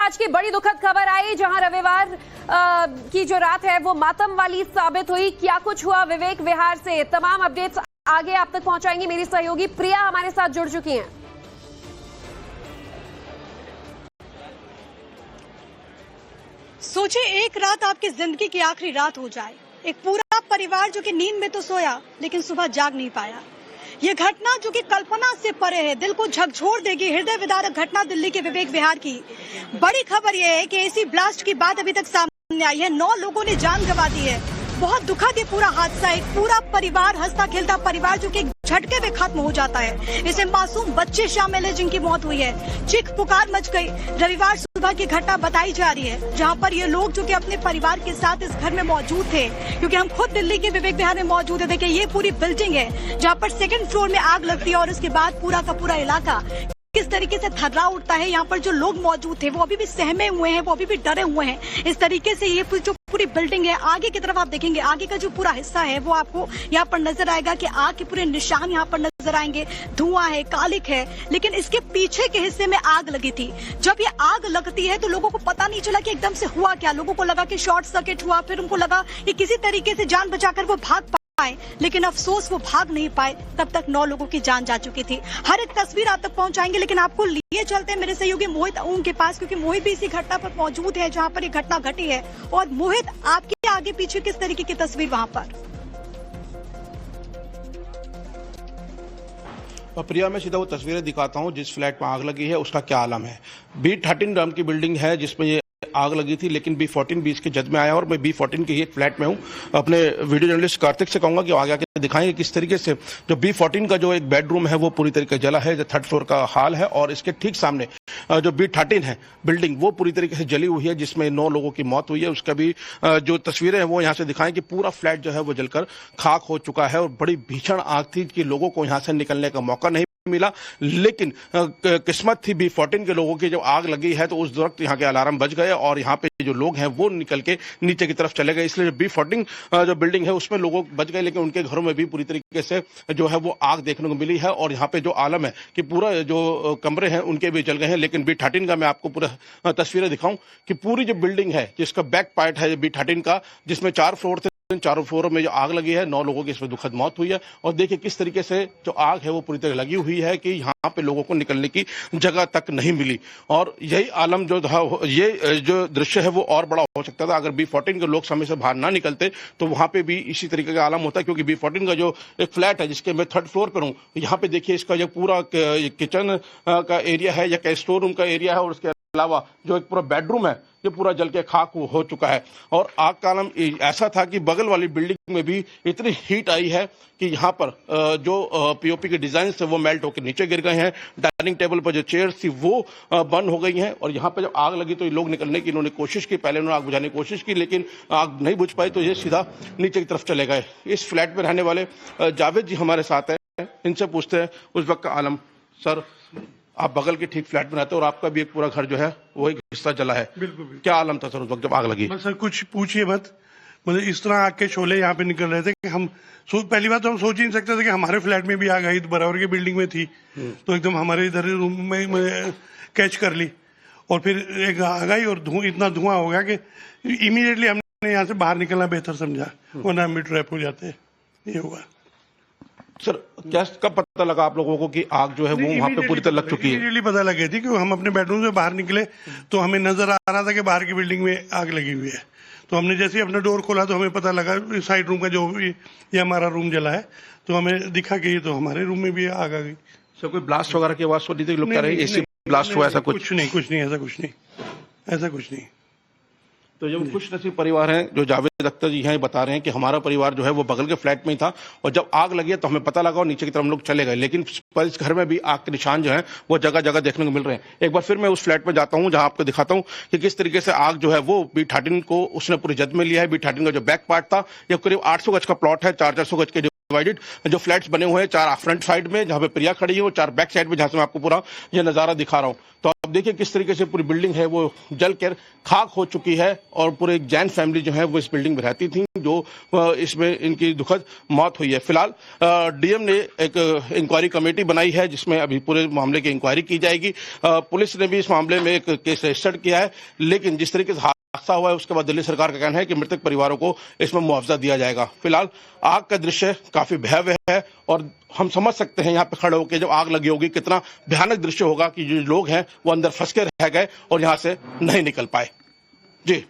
आज की बड़ी दुखद खबर आई, जहां रविवार की जो रात है वो मातम वाली साबित हुई। क्या कुछ हुआ विवेक विहार से, तमाम अपडेट्स आगे आप तक पहुंचाएंगी मेरी सहयोगी प्रिया हमारे साथ जुड़ चुकी हैं। सोचिए एक रात आपकी जिंदगी की आखिरी रात हो जाए, एक पूरा परिवार जो कि नींद में तो सोया लेकिन सुबह जाग नहीं पाया। ये घटना जो कि कल्पना से परे है, दिल को झकझोर देगी, हृदय विदारक घटना दिल्ली के विवेक विहार की। बड़ी खबर यह है कि एसी ब्लास्ट की बात अभी तक सामने आई है, 9 लोगों ने जान गंवा दी है। बहुत दुखद ये पूरा हादसा, एक पूरा परिवार, हंसता खेलता परिवार जो कि झटके में खत्म हो जाता है। इसमें मासूम बच्चे शामिल है जिनकी मौत हुई है। चीख पुकार मच गई। रविवार सुबह की घटना बताई जा रही है, जहां पर ये लोग जो कि अपने परिवार के साथ इस घर में मौजूद थे, क्योंकि हम खुद दिल्ली के विवेक विहार में मौजूद है। देखिए ये पूरी बिल्डिंग है जहाँ पर 2nd फ्लोर में आग लगती है और उसके बाद पूरा का पूरा इलाका किस तरीके से थर्रा उठता है। यहाँ पर जो लोग मौजूद थे वो अभी भी सहमे हुए हैं, वो अभी भी डरे हुए हैं। इस तरीके से ये जो पूरी बिल्डिंग है, आगे की तरफ आप देखेंगे, आगे का जो पूरा हिस्सा है वो आपको यहाँ पर नजर आएगा कि आग के पूरे निशान यहाँ पर नजर आएंगे। धुआं है, कालिक है, लेकिन इसके पीछे के हिस्से में आग लगी थी। जब ये आग लगती है तो लोगों को पता नहीं चला कि एकदम से हुआ क्या। लोगों को लगा कि शॉर्ट सर्किट हुआ, फिर उनको लगा कि किसी तरीके से जान बचाकर वो भाग पाए, लेकिन अफसोस वो भाग नहीं पाए। तब तक 9 लोगों की जान जा चुकी थी। हर एक तस्वीर आप तक पहुंचाएंगे, लेकिन आपको लिए चलते हैं मेरे सहयोगी मोहित ओम के पास, क्योंकि मोहित भी इसी घटना पर मौजूद है जहां पर ये घटना घटी है। और मोहित, आपके आगे पीछे किस तरीके की तस्वीर वहां पर? प्रिया, मैं सीधा वो तस्वीरें दिखाता हूँ जिस फ्लैट में आग लगी है उसका क्या आलम है। B13 नाम की बिल्डिंग है जिसमें ये आग लगी थी, लेकिन B14 भी इसके जद में आया और मैं B14 के ही एक फ्लैट में हूँ। अपने वीडियो जर्नलिस्ट कार्तिक से कहूंगा कि आगे आके दिखाएंगे किस तरीके से जो B14 का जो एक बेडरूम है वो पूरी तरीके से जला है, जो 3rd फ्लोर का हाल है। और इसके ठीक सामने जो B13 है बिल्डिंग वो पूरी तरीके से जली हुई है, जिसमें 9 लोगों की मौत हुई है। उसका भी जो तस्वीरें हैं वो यहाँ से दिखाएं कि पूरा फ्लैट जो है वो जलकर खाक हो चुका है। और बड़ी भीषण आग थी कि लोगों को यहाँ से निकलने का मौका नहीं मिला, लेकिन किस्मत थी B14 के लोगों की, जब आग लगी है तो उस वक्त यहाँ के अलार्म बज गए और यहाँ पे जो लोग हैं वो निकल के नीचे की तरफ चले गए। इसलिए B14 जो बिल्डिंग है उसमें लोगों बच गए, लेकिन उनके घरों में भी पूरी तरीके से जो है वो आग देखने को मिली है। और यहाँ पे जो आलम है कि पूरा जो कमरे हैं उनके भी जल गए हैं। लेकिन B13 का मैं आपको पूरा तस्वीरें दिखाऊं कि पूरी जो बिल्डिंग है जिसका बैक पार्ट है B13 का, जिसमें 4 फ्लोर थे, 4 फ्लोरों में जो आग लगी है, 9 लोगों की इसमें दुखद मौत हुई है। और देखिए किस तरीके से जो आग है वो पूरी तरह लगी हुई है कि यहाँ पे लोगों को निकलने की जगह तक नहीं मिली। और यही आलम जो था, ये जो दृश्य है वो और बड़ा हो सकता था अगर B14 के लोग समय से बाहर ना निकलते, तो वहां पे भी इसी तरीके का आलम होता। क्योंकि B14 का जो एक फ्लैट है जिसके मैं 3rd फ्लोर पर हूँ, यहाँ पे देखिए इसका जो पूरा किचन का एरिया है या स्टोर रूम का एरिया है, और उसके अलावा जो एक पूरा बेडरूम है जो पूरा जल के खाक हो चुका है। और आग का आलम ऐसा था कि बगल वाली बिल्डिंग में भी इतनी हीट आई है कि यहाँ पर जो पीओपी के डिजाइन थे वो मेल्ट होकर नीचे गिर गए हैं। डाइनिंग टेबल पर जो चेयर्स थी वो बंद हो गई हैं। और यहाँ पर जब आग लगी तो ये लोग निकलने की इन्होंने कोशिश की, पहले उन्होंने आग बुझाने की कोशिश की, लेकिन आग नहीं बुझ पाई तो ये सीधा नीचे की तरफ चले गए। इस फ्लैट में रहने वाले जावेद जी हमारे साथ हैं, इनसे पूछते हैं उस वक्त का आलम। सर, आप बगल के ठीक फ्लैट में रहते हो और आपका भी एक पूरा घर जो है वो एक हिस्सा जला है। बिल्कुल। क्या आलम था सर उस वक्त जब आग लगी? सर कुछ पूछिए मत, मतलब इस तरह आग के शोले यहाँ पे निकल रहे थे कि हम पहली बात तो हम सोच ही नहीं सकते थे कि हमारे फ्लैट में भी आग आई, तो बराबर की बिल्डिंग में थी, तो एकदम हमारे इधर रूम में कैच कर ली। और फिर एक आग आई और इतना धुआं हो गया कि इमीडिएटली हमने यहाँ से बाहर निकलना बेहतर समझा, वरना हम भी ट्रैप हो जाते। ये हुआ। सर क्या कब पता लगा आप लोगों को कि आग जो है वो वहां पे पूरी तरह लग चुकी है? इमीडिएटली पता लग गई थी कि हम अपने बेडरूम से बाहर निकले तो हमें नजर आ रहा था कि बाहर की बिल्डिंग में आग लगी हुई है। तो हमने जैसे ही अपना डोर खोला तो हमें पता लगा साइड रूम का जो ये हमारा रूम जला है, तो हमें दिखा कि ये तो हमारे रूम में भी आग आ गई। सर कोई ब्लास्ट वगैरह की आवाज सुनी थी? लोग कह रहे हैं एसी ब्लास्ट हुआ, ऐसा कुछ नहीं, ऐसा कुछ नहीं। तो जो खुशनसीब परिवार हैं जो जावेद अख्तर जी हैं बता रहे हैं कि हमारा परिवार जो है वो बगल के फ्लैट में ही था और जब आग लगी तो हमें पता लगा और नीचे की तरफ हम लोग चले गए, लेकिन पर इस घर में भी आग के निशान जो है वो जगह जगह देखने को मिल रहे हैं। एक बार फिर मैं उस फ्लैट में जाता हूं जहां आपको दिखाता हूं कि किस तरीके से आग जो है वो B13 को उसने पूरी जद में लिया है। B13 का जो बैक पार्ट था ये करीब 800 गज का प्लॉट है, 400 गज के डिवाइडेड जो फ्लैट्स बने हुए हैं, 4 फ्रंट साइड में जहां पे प्रिया खड़ी है और 4 बैक साइड में जहां से मैं आपको पूरा ये नजारा दिखा रहा हूं। तो अब देखिए किस तरीके से पूरी बिल्डिंग है वो जलकर खाक हो चुकी है और पूरे एक जैन फैमिली जो है वो इस बिल्डिंग में रहती थी, जो इसमें इनकी दुखद मौत हुई है। फिलहाल डीएम ने एक इंक्वायरी कमेटी बनाई है जिसमें अभी पूरे मामले की इंक्वायरी की जाएगी। पुलिस ने भी इस मामले में एक केस रजिस्टर्ड किया है, लेकिन जिस तरीके से हादसा हुआ है उसके बाद दिल्ली सरकार का कहना है कि मृतक परिवारों को इसमें मुआवजा दिया जाएगा। फिलहाल आग का दृश्य काफी भयावह है और हम समझ सकते हैं यहाँ पे खड़े होकर जब आग लगी होगी कितना भयानक दृश्य होगा कि जो लोग हैं वो अंदर फंस के रह गए और यहाँ से नहीं निकल पाए। जी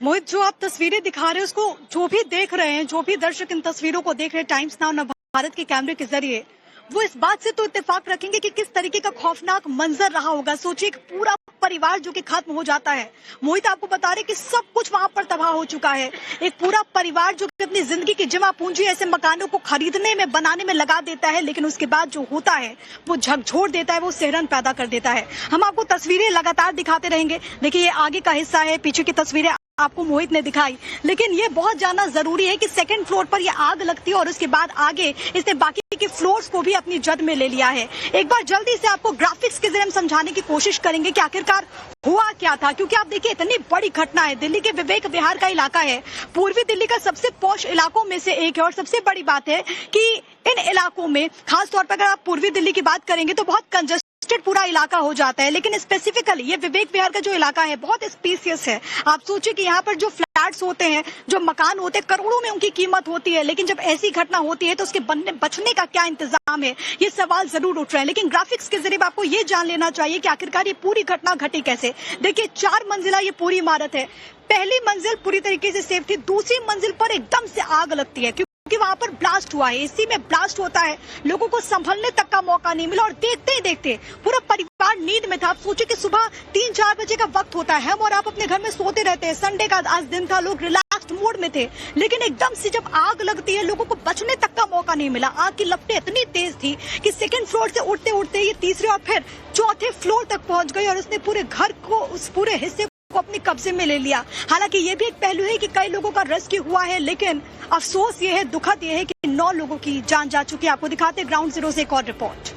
मोहित, जो आप तस्वीरें दिखा रहे हैं उसको जो भी देख रहे हैं, जो भी दर्शक इन तस्वीरों को देख रहे हैं टाइम्स नाउ भारत के कैमरे के जरिए, वो इस बात से तो इत्तेफाक रखेंगे कि किस तरीके का खौफनाक मंजर रहा होगा। सोचिए कि पूरा परिवार जो कि खत्म हो जाता है। मोहित आपको बता रहे कि सब कुछ वहां पर तबाह हो चुका है। एक पूरा परिवार जो कि अपनी जिंदगी की जमा पूंजी ऐसे मकानों को खरीदने में, बनाने में लगा देता है, लेकिन उसके बाद जो होता है वो झकझोर देता है, वो सिहरन पैदा कर देता है। हम आपको तस्वीरें लगातार दिखाते रहेंगे। देखिए ये आगे का हिस्सा है, पीछे की तस्वीरें आपको मोहित ने दिखाई, लेकिन ये बहुत जानना जरूरी है कि सेकंड फ्लोर पर ये आग लगती है और उसके बाद आगे इसने बाकी के फ्लोर्स को भी अपनी जद में ले लिया है। एक बार जल्दी से आपको ग्राफिक्स के जरिए हम समझाने की कोशिश करेंगे कि आखिरकार हुआ क्या था, क्योंकि आप देखिए इतनी बड़ी घटना है। दिल्ली के विवेक विहार का इलाका है, पूर्वी दिल्ली का सबसे पॉश इलाकों में से एक है और सबसे बड़ी बात है कि इन इलाकों में खासतौर पर अगर आप पूर्वी दिल्ली की बात करेंगे तो बहुत कंजस्टेड पूरा इलाका हो जाता है, लेकिन स्पेसिफिकली ये विवेक विहार का जो इलाका है बहुत स्पेसियस है। आप सोचिए कि यहाँ पर जो फ्लैट्स होते हैं, जो मकान होते हैं, करोड़ों में उनकी कीमत होती है, लेकिन जब ऐसी घटना होती है तो उसके बचने का क्या इंतजाम है, ये सवाल जरूर उठ रहे हैं। लेकिन ग्राफिक्स के जरिए आपको ये जान लेना चाहिए कि आखिरकार ये पूरी घटना घटी कैसे। देखिए 4 मंजिला ये पूरी इमारत है। पहली मंजिल पूरी तरीके से सेफ थी, दूसरी मंजिल पर एकदम से आग लगती है क्योंकि वहां पर ब्लास्ट हुआ है। एसी में ब्लास्ट होता है, लोगों को संभलने तक का मौका नहीं मिला और देखते ही देखते पूरा परिवार नींद में था। आप सोचिए कि सुबह 3-4 बजे का वक्त होता है, हम और आप अपने घर में सोते रहते हैं, संडे का आज दिन था, लोग रिलैक्स्ड मोड में थे, लेकिन एकदम से जब आग लगती है लोगों को बचने तक का मौका नहीं मिला। आग की लपटें इतनी तेज थी कि सेकंड फ्लोर से उठते उठते ये तीसरे और फिर चौथे फ्लोर तक पहुंच गई और उसने पूरे घर को, उस पूरे हिस्से को अपने कब्जे में ले लिया। हालांकि ये भी एक पहलू है कि कई लोगों का रेस्क्यू हुआ है, लेकिन अफसोस ये है, दुखद ये है कि 9 लोगों की जान जा चुकी है। आपको दिखाते ग्राउंड जीरो से एक और रिपोर्ट।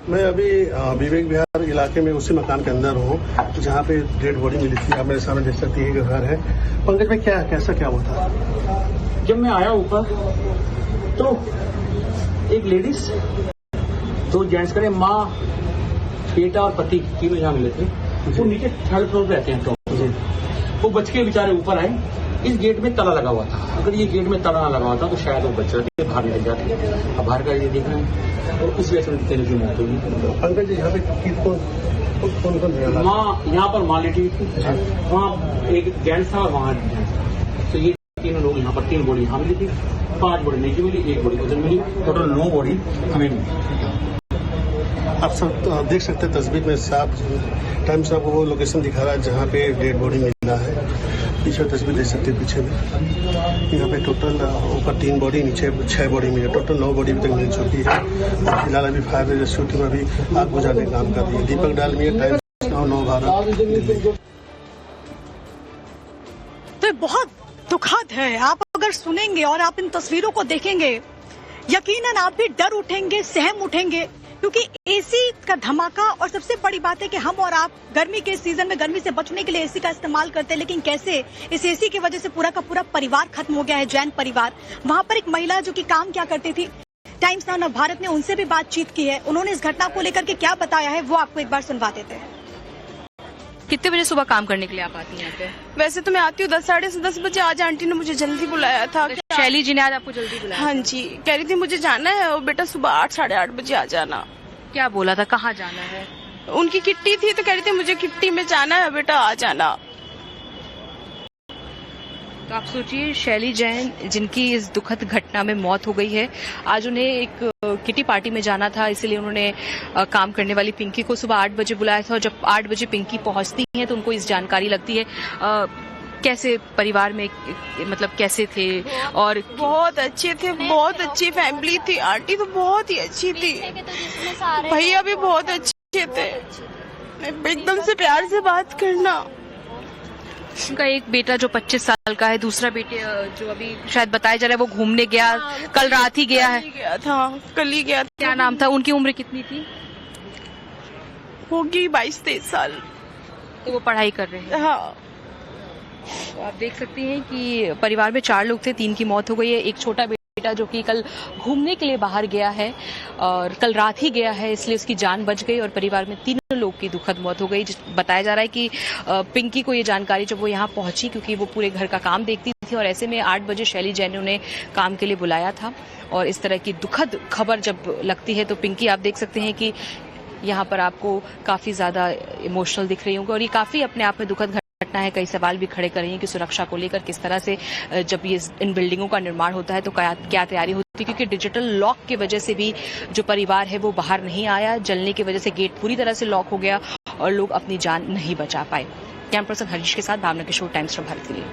मैं अभी विवेक विहार इलाके में उसी मकान के अंदर हूँ जहाँ पे डेड बॉडी मिली थी। आप मेरे सामने देख सकती है घर है। पंकज में कैसा क्या हुआ था? जब मैं आया ऊपर तो एक लेडीज, 2 जेंट्स करे, माँ, बेटा और पति तीनों यहाँ मिले थे। वो नीचे 3rd फ्लोर पे रहते हैं टॉप। वो बच के बेचारे ऊपर आए। इस गेट में ताला लगा हुआ था, अगर ये गेट में ताला ना लगा हुआ था तो शायद वो बच रहे बाहर निकल जाते। अब बाहर का ये देख रहे हैं और इस वजह से उनकी तेजी मौत हुई। पंकज जी यहाँ पे कौन माँ, यहाँ पर माँ लेटी थी, वहाँ एक जेंट्स था और वहाँ जेंट्स था। तो ये तीनों लोग यहाँ पर 3 बॉडी यहाँ मिली थी, 5 बॉडी नहीं मिली, 1 बॉडी उधर मिली, टोटल 9 बॉडी हमें मिली। आप सब देख सकते हैं तस्वीर में साफ टाइम्स आपको वो लोकेशन दिखा रहा है जहाँ पे डेड बॉडी मिला है। पीछे तस्वीर देख सकते हैं, पीछे में यहाँ पे टोटल ऊपर 3 बॉडी, नीचे 6 बॉडी मिली, टोटल 9 बॉडी तक मिल चुकी है। फिलहाल अभी फायर रेस्क्यू टीम अभी आग बुझाने का काम कर रही है। दीपक डालमिया, टाइम्स नाउ भारत। तो बहुत दुखद है। आप अगर सुनेंगे और आप इन तस्वीरों को देखेंगे, यकीनन आप भी डर उठेंगे, सहम उठेंगे, क्योंकि एसी का धमाका, और सबसे बड़ी बात है कि हम और आप गर्मी के सीजन में गर्मी से बचने के लिए एसी का इस्तेमाल करते हैं, लेकिन कैसे इस एसी की वजह से पूरा का पूरा परिवार खत्म हो गया है, जैन परिवार। वहां पर एक महिला जो कि काम क्या करती थी, टाइम्स नाउ भारत ने उनसे भी बातचीत की है। उन्होंने इस घटना को लेकर के क्या बताया है वो आपको एक बार सुनवा देते हैं। कितने बजे सुबह काम करने के लिए आप आती हैं यहाँ पे? वैसे तो मैं आती हूँ 10 साढ़े 10 बजे। आज आंटी ने मुझे जल्दी बुलाया था। शैली जी ने आज आपको जल्दी बुलाया? हाँ जी, कह रही थी मुझे जाना है और बेटा सुबह 8 साढ़े 8 बजे आ जाना। क्या बोला था, कहाँ जाना है? उनकी किट्टी थी तो कह रही थी मुझे किट्टी में जाना है, बेटा आ जाना। तो आप सोचिए, शैली जैन जिनकी इस दुखद घटना में मौत हो गई है, आज उन्हें एक किटी पार्टी में जाना था, इसलिए उन्होंने काम करने वाली पिंकी को सुबह 8 बजे बुलाया था और जब 8 बजे पिंकी पहुंचती है तो उनको इस जानकारी लगती है। कैसे परिवार में, मतलब कैसे थे? और बहुत अच्छे थे, बहुत अच्छी फैमिली थी। आंटी तो बहुत ही अच्छी थी, भैया भी बहुत अच्छे थे, एकदम से प्यार से बात करना। उनका एक बेटा जो 25 साल का है, दूसरा बेटे जो अभी शायद बताया जा रहा है वो घूमने गया, कल रात ही गया है। कल ही गया था। क्या नाम था? उनकी उम्र कितनी थी? होगी 22-23 साल। तो वो पढ़ाई कर रहे हैं। हाँ। तो आप देख सकते हैं कि परिवार में 4 लोग थे, 3 की मौत हो गई है। एक छोटा बेटा जो कि कल घूमने के लिए बाहर गया है और कल रात ही गया है, इसलिए उसकी जान बच गई और परिवार में 3 लोग की दुखद मौत हो गई। बताया जा रहा है कि पिंकी को ये जानकारी जब वो यहाँ पहुंची, क्योंकि वो पूरे घर का काम देखती थी और ऐसे में 8 बजे शैली जैन ने उन्हें काम के लिए बुलाया था और इस तरह की दुखद खबर जब लगती है तो पिंकी, आप देख सकते हैं कि यहाँ पर आपको काफी ज्यादा इमोशनल दिख रही होंगी और ये काफी अपने आप में दुखद घटना है। कई सवाल भी खड़े कर रही हैं कि सुरक्षा को लेकर किस तरह से जब ये इन बिल्डिंगों का निर्माण होता है तो क्या तैयारी होती है, क्योंकि डिजिटल लॉक की वजह से भी जो परिवार है वो बाहर नहीं आया। जलने की वजह से गेट पूरी तरह से लॉक हो गया और लोग अपनी जान नहीं बचा पाए। कैमरा पर्सन हरीश के साथ भावना किशोर, टाइम्स फ्रॉम भारत के लिए।